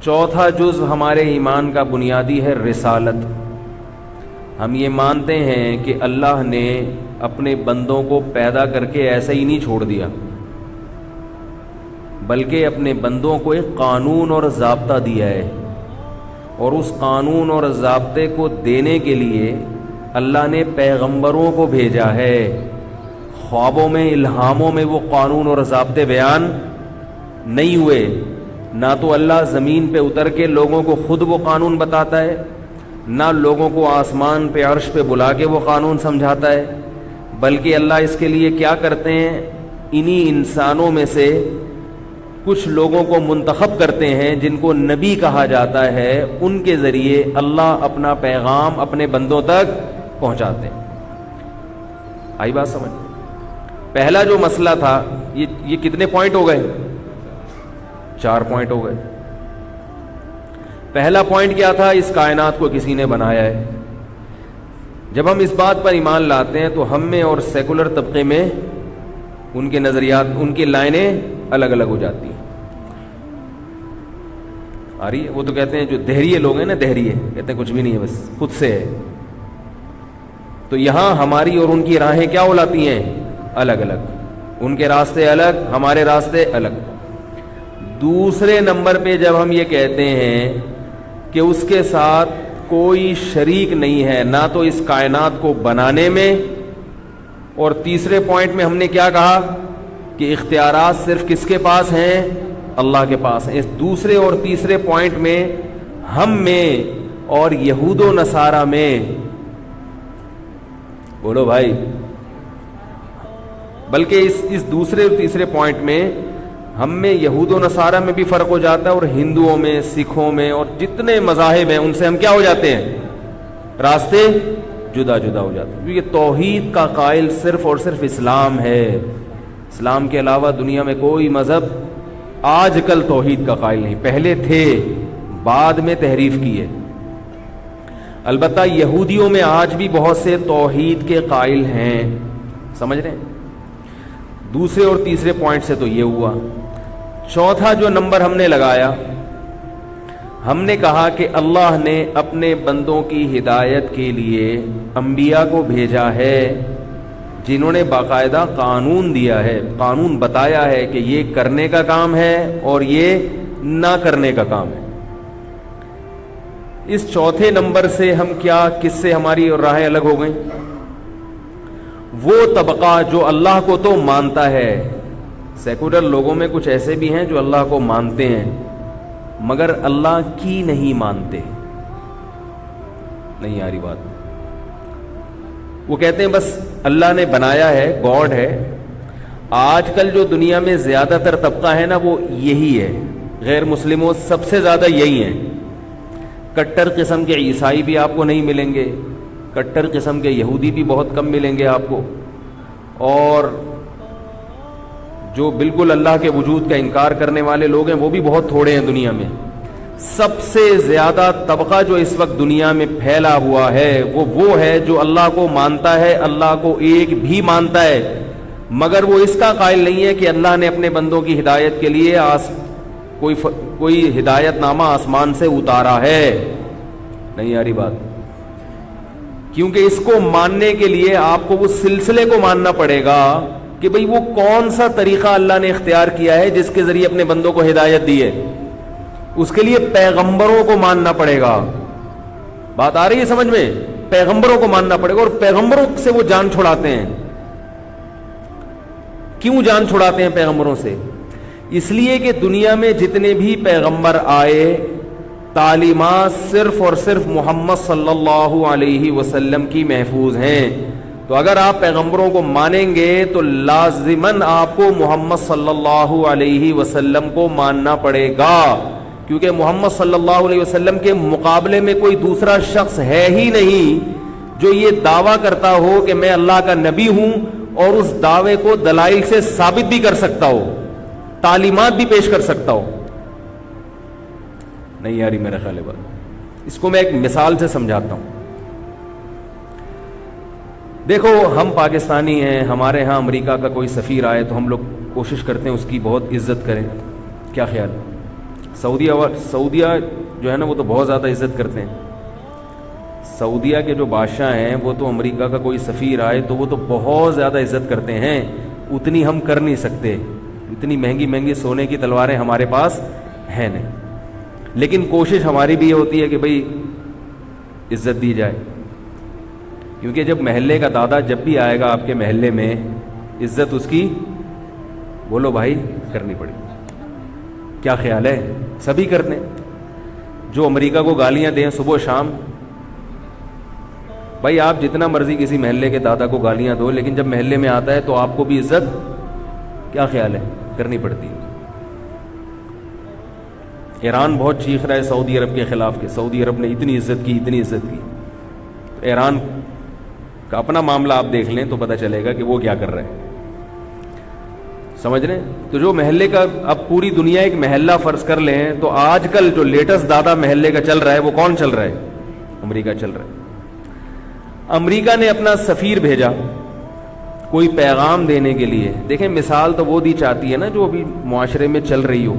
چوتھا جز ہمارے ایمان کا بنیادی ہے رسالت. ہم یہ مانتے ہیں کہ اللہ نے اپنے بندوں کو پیدا کر کے ایسے ہی نہیں چھوڑ دیا، بلکہ اپنے بندوں کو ایک قانون اور ضابطہ دیا ہے، اور اس قانون اور ضابطے کو دینے کے لیے اللہ نے پیغمبروں کو بھیجا ہے. خوابوں میں، الہاموں میں وہ قانون اور ضابطے بیان نہیں ہوئے. نہ تو اللہ زمین پہ اتر کے لوگوں کو خود وہ قانون بتاتا ہے، نہ لوگوں کو آسمان پہ عرش پہ بلا کے وہ قانون سمجھاتا ہے، بلکہ اللہ اس کے لیے کیا کرتے ہیں، انہی انسانوں میں سے کچھ لوگوں کو منتخب کرتے ہیں جن کو نبی کہا جاتا ہے، ان کے ذریعے اللہ اپنا پیغام اپنے بندوں تک پہنچاتے ہیں. آئی بات سمجھ؟ پہلا جو مسئلہ تھا، یہ کتنے پوائنٹ ہو گئے؟ 4 پوائنٹ ہو گئے. پہلا پوائنٹ کیا تھا؟ اس کائنات کو کسی نے بنایا ہے. جب ہم اس بات پر ایمان لاتے ہیں تو ہم میں اور سیکولر طبقے میں ان کے نظریات، ان کی لائنیں الگ الگ ہو جاتی ہیں. آ رہی ہے؟ وہ تو کہتے ہیں جو دہریے لوگ ہیں نا، دہریے کہتے ہیں کچھ بھی نہیں ہے، بس خود سے ہے. تو یہاں ہماری اور ان کی راہیں کیا ہلاتی ہیں؟ الگ الگ. ان کے راستے الگ، ہمارے راستے الگ. دوسرے نمبر پہ جب ہم یہ کہتے ہیں کہ اس کے ساتھ کوئی شریک نہیں ہے، نہ تو اس کائنات کو بنانے میں، اور تیسرے پوائنٹ میں ہم نے کیا کہا کہ اختیارات صرف کس کے پاس ہیں؟ اللہ کے پاس ہیں. اس دوسرے اور تیسرے پوائنٹ میں ہم میں اور یہود و نصارہ میں، بولو بھائی، بلکہ اس دوسرے اور تیسرے پوائنٹ میں ہم میں یہود و نصارہ میں بھی فرق ہو جاتا ہے، اور ہندوؤں میں، سکھوں میں، اور جتنے مذاہب ہیں ان سے ہم کیا ہو جاتے ہیں؟ راستے جدا جدا ہو جاتے ہیں. کیونکہ توحید کا قائل صرف اور صرف اسلام ہے. اسلام کے علاوہ دنیا میں کوئی مذہب آج کل توحید کا قائل نہیں. پہلے تھے، بعد میں تحریف کی ہے. البتہ یہودیوں میں آج بھی بہت سے توحید کے قائل ہیں. سمجھ رہے ہیں؟ دوسرے اور تیسرے پوائنٹ سے تو یہ ہوا. چوتھا جو نمبر ہم نے لگایا، ہم نے کہا کہ اللہ نے اپنے بندوں کی ہدایت کے لیے انبیاء کو بھیجا ہے، جنہوں نے باقاعدہ قانون دیا ہے، قانون بتایا ہے کہ یہ کرنے کا کام ہے اور یہ نہ کرنے کا کام ہے. اس چوتھے نمبر سے ہم کیا، کس سے ہماری راہیں الگ ہو گئیں؟ وہ طبقہ جو اللہ کو تو مانتا ہے. سیکولر لوگوں میں کچھ ایسے بھی ہیں جو اللہ کو مانتے ہیں مگر اللہ کی نہیں مانتے. نہیں آ رہی بات؟ وہ کہتے ہیں بس اللہ نے بنایا ہے، گاڈ ہے. آج کل جو دنیا میں زیادہ تر طبقہ ہے نا، وہ یہی ہے. غیر مسلموں سب سے زیادہ یہی ہیں. کٹر قسم کے عیسائی بھی آپ کو نہیں ملیں گے، کٹر قسم کے یہودی بھی بہت کم ملیں گے آپ کو، اور جو بالکل اللہ کے وجود کا انکار کرنے والے لوگ ہیں وہ بھی بہت تھوڑے ہیں دنیا میں. سب سے زیادہ طبقہ جو اس وقت دنیا میں پھیلا ہوا ہے وہ ہے جو اللہ کو مانتا ہے، اللہ کو ایک بھی مانتا ہے، مگر وہ اس کا قائل نہیں ہے کہ اللہ نے اپنے بندوں کی ہدایت کے لیے کوئی ہدایت نامہ آسمان سے اتارا ہے. نہیں آ رہی بات؟ کیونکہ اس کو ماننے کے لیے آپ کو اس سلسلے کو ماننا پڑے گا کہ بھئی وہ کون سا طریقہ اللہ نے اختیار کیا ہے جس کے ذریعے اپنے بندوں کو ہدایت دی ہے. اس کے لیے پیغمبروں کو ماننا پڑے گا. بات آ رہی ہے سمجھ میں؟ پیغمبروں کو ماننا پڑے گا، اور پیغمبروں سے وہ جان چھڑاتے ہیں. کیوں جان چھڑاتے ہیں پیغمبروں سے؟ اس لیے کہ دنیا میں جتنے بھی پیغمبر آئے، تعلیمات صرف اور صرف محمد صلی اللہ علیہ وسلم کی محفوظ ہیں. تو اگر آپ پیغمبروں کو مانیں گے تو لازماً آپ کو محمد صلی اللہ علیہ وسلم کو ماننا پڑے گا، کیونکہ محمد صلی اللہ علیہ وسلم کے مقابلے میں کوئی دوسرا شخص ہے ہی نہیں جو یہ دعویٰ کرتا ہو کہ میں اللہ کا نبی ہوں، اور اس دعوے کو دلائل سے ثابت بھی کر سکتا ہو، تعلیمات بھی پیش کر سکتا ہو. نہیں یاری میرا خیال ہے بات. اس کو میں ایک مثال سے سمجھاتا ہوں. دیکھو ہم پاکستانی ہیں، ہمارے ہاں امریکہ کا کوئی سفیر آئے تو ہم لوگ کوشش کرتے ہیں اس کی بہت عزت کریں. کیا خیال؟ سعودیہ جو ہے نا وہ تو بہت زیادہ عزت کرتے ہیں. سعودیہ کے جو بادشاہ ہیں وہ تو امریکہ کا کوئی سفیر آئے تو وہ تو بہت زیادہ عزت کرتے ہیں. اتنی ہم کر نہیں سکتے, اتنی مہنگی مہنگی سونے کی تلواریں ہمارے پاس ہیں نہیں, لیکن کوشش ہماری بھی یہ ہوتی ہے کہ بھئی عزت دی جائے, کیونکہ جب محلے کا دادا جب بھی آئے گا آپ کے محلے میں, عزت اس کی بولو بھائی کرنی پڑے. کیا خیال ہے؟ سبھی کرنے. جو امریکہ کو گالیاں دیں صبح و شام, بھائی آپ جتنا مرضی کسی محلے کے دادا کو گالیاں دو, لیکن جب محلے میں آتا ہے تو آپ کو بھی عزت, کیا خیال ہے, کرنی پڑتی ہے. ایران بہت چیخ رہا ہے سعودی عرب کے خلاف کہ سعودی عرب نے اتنی عزت کی, اتنی عزت کی. ایران کا اپنا معاملہ آپ دیکھ لیں تو پتہ چلے گا کہ وہ کیا کر رہے ہیں. سمجھ رہے ہیں؟ تو جو محلے کا, اب پوری دنیا ایک محلہ فرض کر لیں, تو آج کل جو لیٹسٹ دادا محلے کا چل رہا ہے وہ کون چل رہا ہے؟ امریکہ چل رہا ہے. امریکہ نے اپنا سفیر بھیجا کوئی پیغام دینے کے لیے. دیکھیں مثال تو وہ دی چاہتی ہے نا جو ابھی معاشرے میں چل رہی ہو.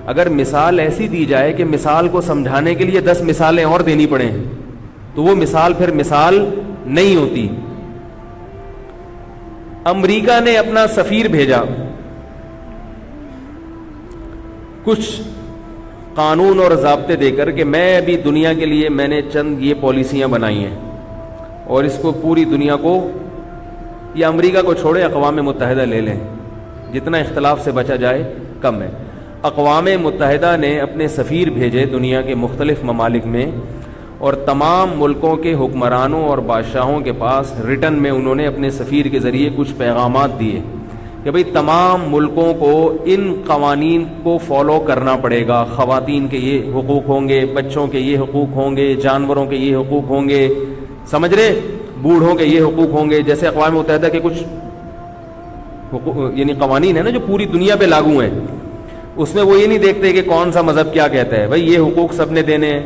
اگر مثال ایسی دی جائے کہ مثال کو سمجھانے کے لیے 10 مثالیں اور دینی پڑیں تو وہ مثال پھر مثال نہیں ہوتی. امریکہ نے اپنا سفیر بھیجا کچھ قانون اور ضابطے دے کر کہ میں ابھی دنیا کے لیے میں نے چند یہ پالیسیاں بنائی ہیں اور اس کو پوری دنیا کو, یا امریکہ کو چھوڑے اقوام متحدہ لے لیں, جتنا اختلاف سے بچا جائے کم ہے. اقوام متحدہ نے اپنے سفیر بھیجے دنیا کے مختلف ممالک میں, اور تمام ملکوں کے حکمرانوں اور بادشاہوں کے پاس ریٹن میں انہوں نے اپنے سفیر کے ذریعے کچھ پیغامات دیے کہ بھئی تمام ملکوں کو ان قوانین کو فالو کرنا پڑے گا. خواتین کے یہ حقوق ہوں گے, بچوں کے یہ حقوق ہوں گے, جانوروں کے یہ حقوق ہوں گے, سمجھ رہے, بوڑھوں کے یہ حقوق ہوں گے. جیسے اقوام متحدہ کے کچھ یعنی قوانین ہیں نا جو پوری دنیا پہ لاگو ہیں, اس میں وہ یہ نہیں دیکھتے کہ کون سا مذہب کیا کہتا ہے. بھائی یہ حقوق سب نے دینے ہیں,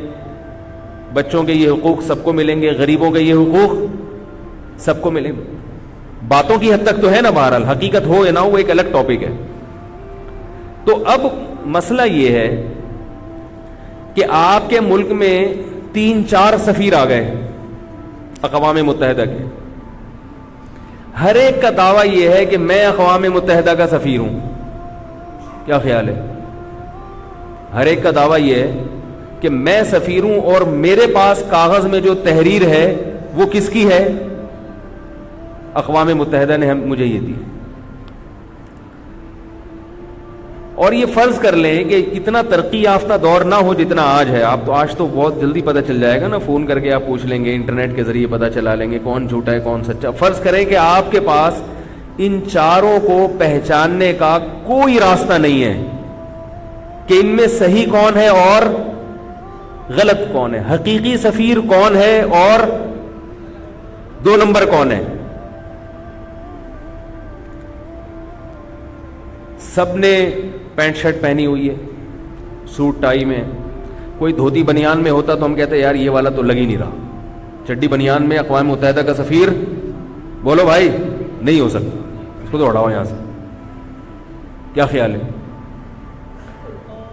بچوں کے یہ حقوق سب کو ملیں گے, غریبوں کے یہ حقوق سب کو ملیں گے. باتوں کی حد تک تو ہے نا, بہرحال حقیقت ہو یا نہ ہو وہ ایک الگ ٹاپک ہے. تو اب مسئلہ یہ ہے کہ آپ کے ملک میں 3-4 سفیر آ گئے اقوام متحدہ کے. ہر ایک کا دعویٰ یہ ہے کہ میں اقوام متحدہ کا سفیر ہوں. کیا خیال ہے؟ ہر ایک کا دعویٰ یہ ہے کہ میں سفیر ہوں اور میرے پاس کاغذ میں جو تحریر ہے وہ کس کی ہے؟ اقوام متحدہ نے مجھے یہ دی. اور یہ فرض کر لیں کہ اتنا ترقی یافتہ دور نہ ہو جتنا آج ہے. آپ تو آج تو بہت جلدی پتہ چل جائے گا نا, فون کر کے آپ پوچھ لیں گے, انٹرنیٹ کے ذریعے پتہ چلا لیں گے کون جھوٹا ہے کون سچا. فرض کریں کہ آپ کے پاس ان چاروں کو پہچاننے کا کوئی راستہ نہیں ہے کہ ان میں صحیح کون ہے اور غلط کون ہے, حقیقی سفیر کون ہے اور 2 نمبر کون ہے. سب نے پینٹ شرٹ پہنی ہوئی ہے, سوٹ ٹائی میں. کوئی دھوتی بنیان میں ہوتا تو ہم کہتے یار یہ والا تو لگ ہی نہیں رہا. چڈی بنیان میں اقوام متحدہ کا سفیر, بولو بھائی نہیں ہو سکتا, اس کو تو ہٹاؤ یہاں سے. کیا خیال ہے؟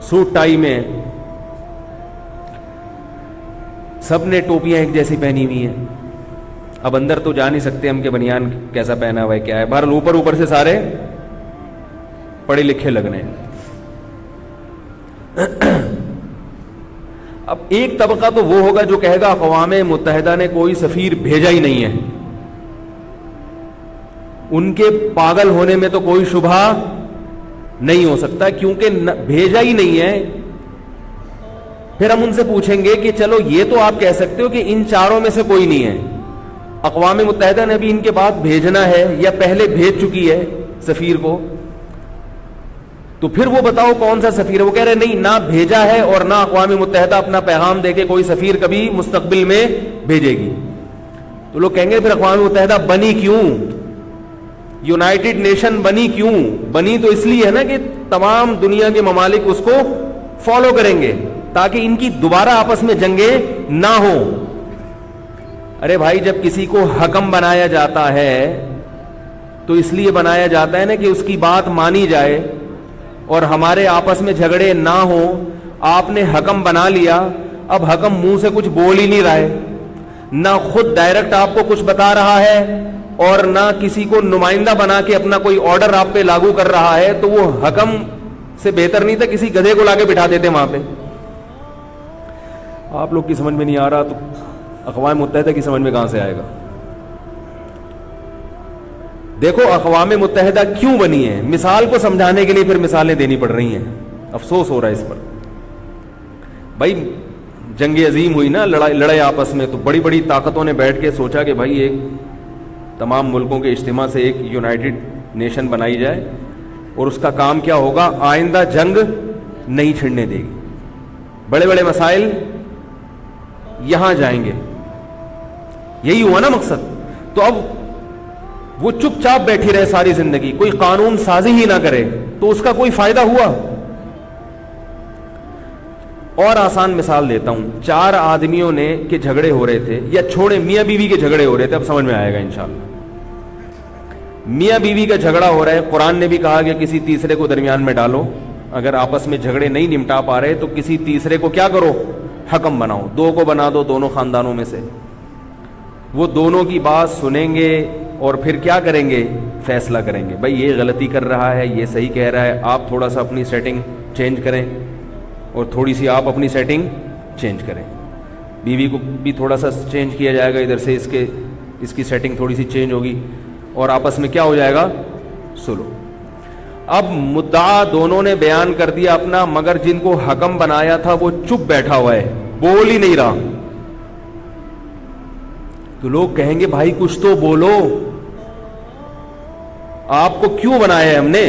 سوٹ ٹائی میں. سب نے ٹوپیاں ایک جیسی پہنی ہوئی ہیں. اب اندر تو جا نہیں سکتے ہم کہ بنیان کیسا پہنا ہوا ہے کیا ہے, بہرحال اوپر سے سارے پڑھے لکھے لگنے. اب ایک طبقہ تو وہ ہوگا جو کہے گا اقوام متحدہ نے کوئی سفیر بھیجا ہی نہیں ہے. ان کے پاگل ہونے میں تو کوئی شبہ نہیں ہو سکتا, کیونکہ بھیجا ہی نہیں ہے. پھر ہم ان سے پوچھیں گے کہ چلو یہ تو آپ کہہ سکتے ہو کہ ان چاروں میں سے کوئی نہیں ہے, اقوام متحدہ نے بھی ان کے بعد بھیجنا ہے یا پہلے بھیج چکی ہے سفیر کو, تو پھر وہ بتاؤ کون سا سفیر ہے. وہ کہہ رہے نہیں, نہ بھیجا ہے اور نہ اقوام متحدہ اپنا پیغام دے کے کوئی سفیر کبھی مستقبل میں بھیجے گی. تو لوگ کہیں گے پھر اقوام متحدہ بنی کیوں, یونائٹڈ نیشن بنی کیوں؟ بنی تو اس لیے ہے نا کہ تمام دنیا کے ممالک اس کو فالو کریں گے تاکہ ان کی دوبارہ آپس میں جنگیں نہ ہوں. ارے بھائی جب کسی کو حکم بنایا جاتا ہے تو اس لیے بنایا جاتا ہے نا کہ اس کی بات مانی جائے اور ہمارے آپس میں جھگڑے نہ ہوں آپ نے حکم بنا لیا, اب حکم منہ سے کچھ بول ہی نہیں رہا ہے, نہ خود ڈائریکٹ آپ کو کچھ بتا رہا ہے اور نہ کسی کو نمائندہ بنا کے اپنا کوئی آرڈر آپ پہ لاگو کر رہا ہے, تو وہ حکم سے بہتر نہیں تھا کسی گدھے کو لا کے بٹھا دیتے وہاں پہ. آپ لوگ کی سمجھ میں نہیں آ رہا تو اقوام متحدہ کی سمجھ میں کہاں سے آئے گا؟ دیکھو اقوام متحدہ کیوں بنی ہے, مثال کو سمجھانے کے لیے پھر مثالیں دینی پڑ رہی ہیں, افسوس ہو رہا ہے اس پر. بھائی جنگ عظیم ہوئی نا, لڑائی آپس میں, تو بڑی بڑی طاقتوں نے بیٹھ کے سوچا کہ بھائی ایک تمام ملکوں کے اجتماع سے ایک یونائٹڈ نیشن بنائی جائے, اور اس کا کام کیا ہوگا, آئندہ جنگ نہیں چھڑنے دے گی, بڑے بڑے مسائل یہاں جائیں گے. یہی ہوا نا مقصد. تو اب وہ چپ چاپ بیٹھی رہے ساری زندگی, کوئی قانون سازی ہی نہ کرے, تو اس کا کوئی فائدہ ہوا؟ اور آسان مثال دیتا ہوں, 4 آدمیوں نے کے جھگڑے ہو رہے تھے, یا چھوڑے میاں بیوی کے جھگڑے ہو رہے تھے, اب سمجھ میں آئے گا انشاءاللہ. میاں بیوی کا جھگڑا ہو رہا ہے, قرآن نے بھی کہا کہ کسی تیسرے کو درمیان میں ڈالو, اگر آپس میں جھگڑے نہیں نمٹا پا رہے تو کسی تیسرے کو کیا کرو, حکم بناؤ, 2 کو بنا دو دونوں خاندانوں میں سے, وہ دونوں کی بات سنیں گے اور پھر کیا کریں گے, فیصلہ کریں گے. بھائی یہ غلطی کر رہا ہے, یہ صحیح کہہ رہا ہے, آپ تھوڑا سا اپنی سیٹنگ چینج کریں اور تھوڑی سی آپ اپنی سیٹنگ چینج کریں. بیوی کو بھی تھوڑا سا چینج کیا جائے گا, ادھر سے اس کی سیٹنگ تھوڑی سی چینج ہوگی, اور آپس میں کیا ہو جائے گا, سلو. اب مدعا دونوں نے بیان کر دیا اپنا, مگر جن کو حکم بنایا تھا وہ چپ بیٹھا ہوا ہے, بول ہی نہیں رہا. تو لوگ کہیں گے بھائی کچھ تو بولو, آپ کو کیوں بنایا ہے ہم نے؟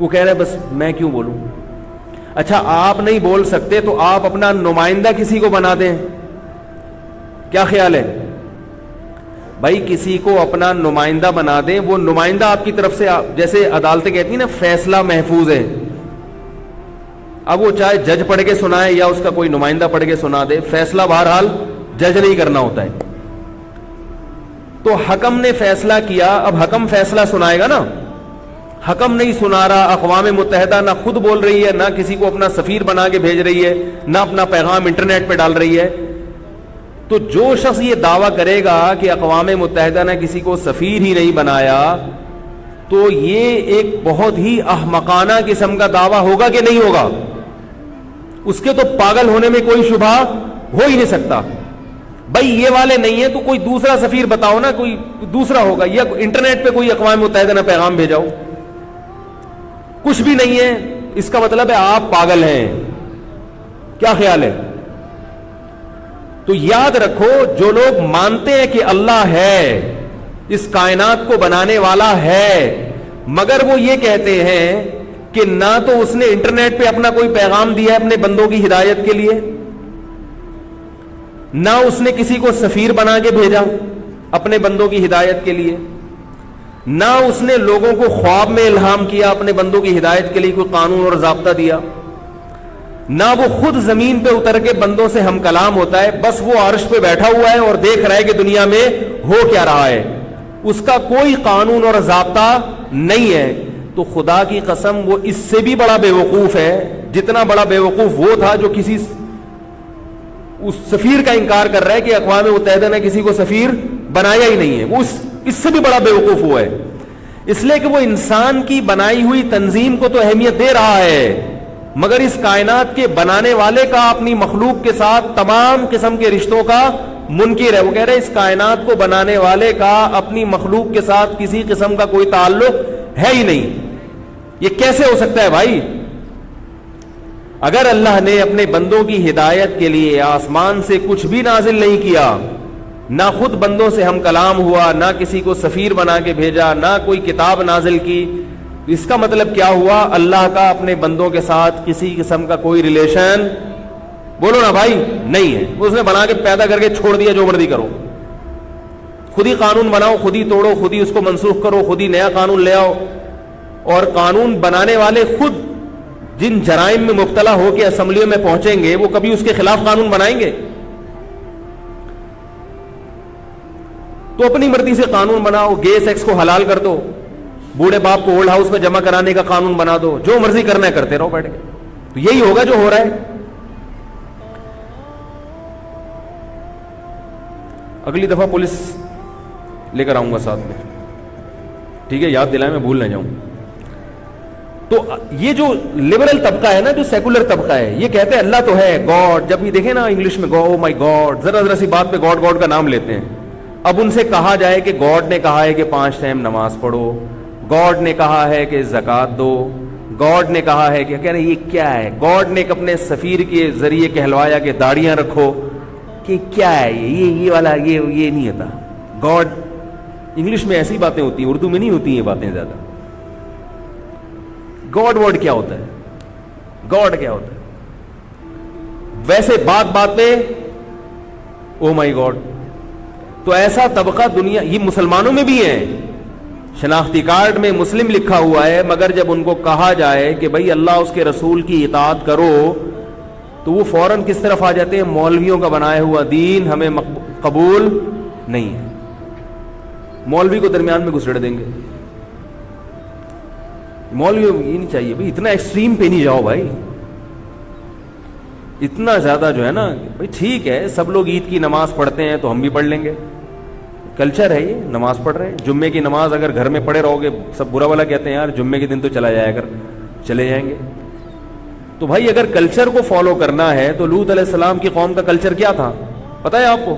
وہ کہہ رہے بس میں کیوں بولوں. اچھا آپ نہیں بول سکتے تو آپ اپنا نمائندہ کسی کو بنا دیں, کیا خیال ہے؟ بھائی کسی کو اپنا نمائندہ بنا دیں, وہ نمائندہ آپ کی طرف سے, جیسے عدالتیں کہتی ہیں نا فیصلہ محفوظ ہے, اب وہ چاہے جج پڑھ کے سنائے یا اس کا کوئی نمائندہ پڑھ کے سنا دے, فیصلہ بہرحال جج نہیں کرنا ہوتا ہے. تو حکم نے فیصلہ کیا, اب حکم فیصلہ سنائے گا نا, حکم نہیں سنا رہا. اقوام متحدہ نہ خود بول رہی ہے, نہ کسی کو اپنا سفیر بنا کے بھیج رہی ہے, نہ اپنا پیغام انٹرنیٹ پہ ڈال رہی ہے. تو جو شخص یہ دعویٰ کرے گا کہ اقوام متحدہ نے کسی کو سفیر ہی نہیں بنایا, تو یہ ایک بہت ہی احمقانہ قسم کا دعویٰ ہوگا کہ نہیں ہوگا؟ اس کے تو پاگل ہونے میں کوئی شبہ ہو ہی نہیں سکتا. بھائی یہ والے نہیں ہیں تو کوئی دوسرا سفیر بتاؤ نا, کوئی دوسرا ہوگا, یا انٹرنیٹ پہ کوئی اقوام متحدہ نے پیغام بھیجاؤ. کچھ بھی نہیں ہے, اس کا مطلب ہے آپ پاگل ہیں. کیا خیال ہے؟ تو یاد رکھو, جو لوگ مانتے ہیں کہ اللہ ہے, اس کائنات کو بنانے والا ہے, مگر وہ یہ کہتے ہیں کہ نہ تو اس نے انٹرنیٹ پہ اپنا کوئی پیغام دیا ہے اپنے بندوں کی ہدایت کے لیے, نہ اس نے کسی کو سفیر بنا کے بھیجا اپنے بندوں کی ہدایت کے لیے, نہ اس نے لوگوں کو خواب میں الہام کیا اپنے بندوں کی ہدایت کے لیے کوئی قانون اور ضابطہ دیا, نہ وہ خود زمین پہ اتر کے بندوں سے ہم کلام ہوتا ہے, بس وہ عرش پہ بیٹھا ہوا ہے اور دیکھ رہا ہے کہ دنیا میں ہو کیا رہا ہے, اس کا کوئی قانون اور ضابطہ نہیں ہے. تو خدا کی قسم وہ اس سے بھی بڑا بیوقوف ہے, جتنا بڑا بیوقوف وہ تھا جو کسی اس سفیر کا انکار کر رہا ہے کہ اقوام متحدہ نے کسی کو سفیر بنایا ہی نہیں ہے. وہ اس سے بھی بڑا بیوقوف ہوا ہے, اس لیے کہ وہ انسان کی بنائی ہوئی تنظیم کو تو اہمیت دے رہا ہے, مگر اس کائنات کے بنانے والے کا اپنی مخلوق کے ساتھ تمام قسم کے رشتوں کا منکر ہے. وہ کہہ رہے اس کائنات کو بنانے والے کا اپنی مخلوق کے ساتھ کسی قسم کا کوئی تعلق ہے ہی نہیں. یہ کیسے ہو سکتا ہے بھائی؟ اگر اللہ نے اپنے بندوں کی ہدایت کے لیے آسمان سے کچھ بھی نازل نہیں کیا, نہ خود بندوں سے ہم کلام ہوا, نہ کسی کو سفیر بنا کے بھیجا, نہ کوئی کتاب نازل کی, اس کا مطلب کیا ہوا؟ اللہ کا اپنے بندوں کے ساتھ کسی قسم کا کوئی ریلیشن, بولو نا بھائی, نہیں ہے. اس نے بنا کے پیدا کر کے چھوڑ دیا, جو مرضی کرو, خود ہی قانون بناؤ, خود ہی توڑو, خود ہی اس کو منسوخ کرو, خود ہی نیا قانون لے آؤ. اور قانون بنانے والے خود جن جرائم میں مبتلا ہو کے اسمبلیوں میں پہنچیں گے, وہ کبھی اس کے خلاف قانون بنائیں گے؟ تو اپنی مرضی سے قانون بناؤ, گے سیکس کو حلال کر دو, بوڑھے باپ کو اولڈ ہاؤس میں جمع کرانے کا قانون بنا دو, جو مرضی کرنا ہے کرتے رہو بیٹھ کے. تو یہی ہوگا جو ہو رہا ہے. اگلی دفعہ پولیس لے کر آؤں گا ساتھ میں, ٹھیک ہے, یاد دلائیں, میں بھول نہ جاؤں. تو یہ جو لبرل طبقہ ہے نا, جو سیکولر طبقہ ہے, یہ کہتے ہیں اللہ تو ہے, گاڈ. جب بھی دیکھیں نا انگلش میں او مائی گاڈ, ذرا ذرا سی بات پہ گاڈ گاڈ کا نام لیتے ہیں. اب ان سے کہا جائے کہ گاڈ نے کہا ہے کہ 5 ٹائم نماز پڑھو, گاڈ نے کہا ہے کہ زکوٰۃ دو, گاڈ نے کہا ہے کہ کہہ رہے یہ کیا ہے, گاڈ نے اپنے سفیر کے ذریعے کہلوایا کہ داڑیاں رکھو, کہ کیا ہے یہ والا, یہ نہیں ہوتا گاڈ. انگلش میں ایسی باتیں ہوتی ہیں, اردو میں نہیں ہوتی ہیں یہ باتیں زیادہ. گاڈ ورڈ کیا ہوتا ہے, گاڈ کیا ہوتا ہے؟ ویسے بات بات پہ او مائی گاڈ. تو ایسا طبقہ دنیا, یہ مسلمانوں میں بھی ہے, شناختی کارڈ میں مسلم لکھا ہوا ہے, مگر جب ان کو کہا جائے کہ بھائی اللہ اس کے رسول کی اطاعت کرو تو وہ فوراً کس طرف آ جاتے ہیں, مولویوں کا بنایا ہوا دین ہمیں قبول نہیں ہے. مولوی کو درمیان میں گھسڑ دیں گے. مولوی یہ نہیں چاہیے بھائی, اتنا ایکسٹریم پہ نہیں جاؤ بھائی, اتنا زیادہ جو ہے نا بھائی. ٹھیک ہے سب لوگ عید کی نماز پڑھتے ہیں تو ہم بھی پڑھ لیں گے, کلچر ہے یہ, نماز پڑھ رہے ہیں. جمعے کی نماز اگر گھر میں پڑھے رہو گے, سب برا والا کہتے ہیں یار جمعے کے دن تو چلا جائے, اگر چلے جائیں گے. تو بھائی اگر کلچر کو فالو کرنا ہے تو لوط علیہ السلام کی قوم کا کلچر کیا تھا پتہ ہے آپ کو,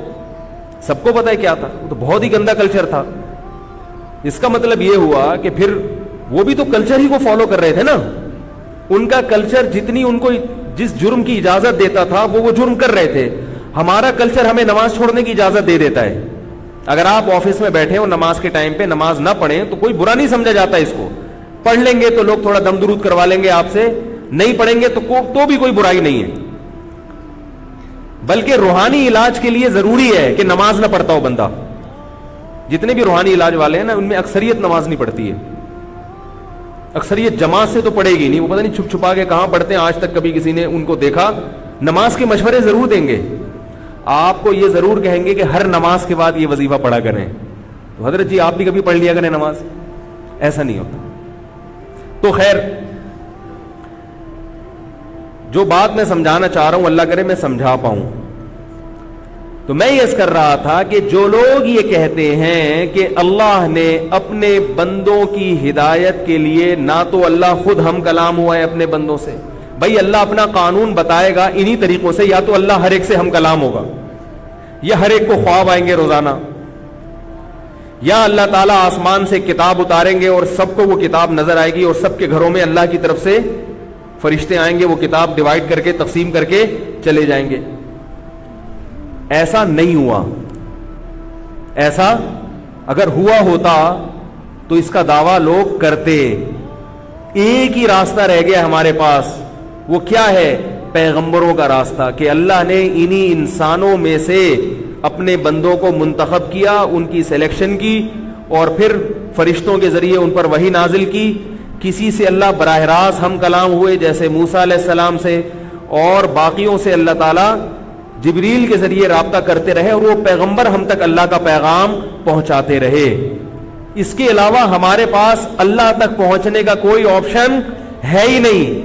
سب کو پتہ ہے کیا تھا, تو بہت ہی گندا کلچر تھا. اس کا مطلب یہ ہوا کہ پھر وہ بھی تو کلچر ہی کو فالو کر رہے تھے نا. ان کا کلچر جتنی ان کو جس جرم کی اجازت دیتا تھا وہ جرم کر رہے تھے. ہمارا کلچر ہمیں نماز چھوڑنے کی اجازت دے دیتا ہے. اگر آپ آفس میں بیٹھے ہو نماز کے ٹائم پہ نماز نہ پڑھیں تو کوئی برا نہیں سمجھا جاتا اس کو. پڑھ لیں گے تو لوگ تھوڑا دم درود کروا لیں گے آپ سے, نہیں پڑھیں گے تو بھی کوئی برائی نہیں ہے. بلکہ روحانی علاج کے لیے ضروری ہے کہ نماز نہ پڑھتا ہو بندہ. جتنے بھی روحانی علاج والے ہیں نا, ان میں اکثریت نماز نہیں پڑھتی ہے. اکثریت جماعت سے تو پڑھے گی نہیں, وہ پتہ نہیں چھپ چھپا کے کہاں پڑھتے ہیں, آج تک کبھی کسی نے ان کو دیکھا. نماز کے مشورے ضرور دیں گے, آپ کو یہ ضرور کہیں گے کہ ہر نماز کے بعد یہ وظیفہ پڑھا کریں. تو حضرت جی آپ بھی کبھی پڑھ لیا کریں نماز, ایسا نہیں ہوتا. تو خیر جو بات میں سمجھانا چاہ رہا ہوں اللہ کرے میں سمجھا پاؤں. تو میں یہ کر رہا تھا کہ جو لوگ یہ کہتے ہیں کہ اللہ نے اپنے بندوں کی ہدایت کے لیے, نہ تو اللہ خود ہم کلام ہوا ہے اپنے بندوں سے, بھائی اللہ اپنا قانون بتائے گا انہی طریقوں سے, یا تو اللہ ہر ایک سے ہم کلام ہوگا, یا ہر ایک کو خواب آئیں گے روزانہ, یا اللہ تعالیٰ آسمان سے کتاب اتاریں گے اور سب کو وہ کتاب نظر آئے گی, اور سب کے گھروں میں اللہ کی طرف سے فرشتے آئیں گے, وہ کتاب ڈیوائڈ کر کے تقسیم کر کے چلے جائیں گے. ایسا نہیں ہوا. ایسا اگر ہوا ہوتا تو اس کا دعویٰ لوگ کرتے. ایک ہی راستہ رہ گیا ہمارے پاس, وہ کیا ہے, پیغمبروں کا راستہ, کہ اللہ نے انہی انسانوں میں سے اپنے بندوں کو منتخب کیا, ان کی سلیکشن کی, اور پھر فرشتوں کے ذریعے ان پر وحی نازل کی. کسی سے اللہ براہ راست ہم کلام ہوئے جیسے موسیٰ علیہ السلام سے, اور باقیوں سے اللہ تعالیٰ جبریل کے ذریعے رابطہ کرتے رہے, اور وہ پیغمبر ہم تک اللہ کا پیغام پہنچاتے رہے. اس کے علاوہ ہمارے پاس اللہ تک پہنچنے کا کوئی آپشن ہے ہی نہیں.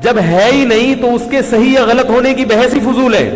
جب ہے ہی نہیں تو اس کے صحیح یا غلط ہونے کی بحث ہی فضول ہے.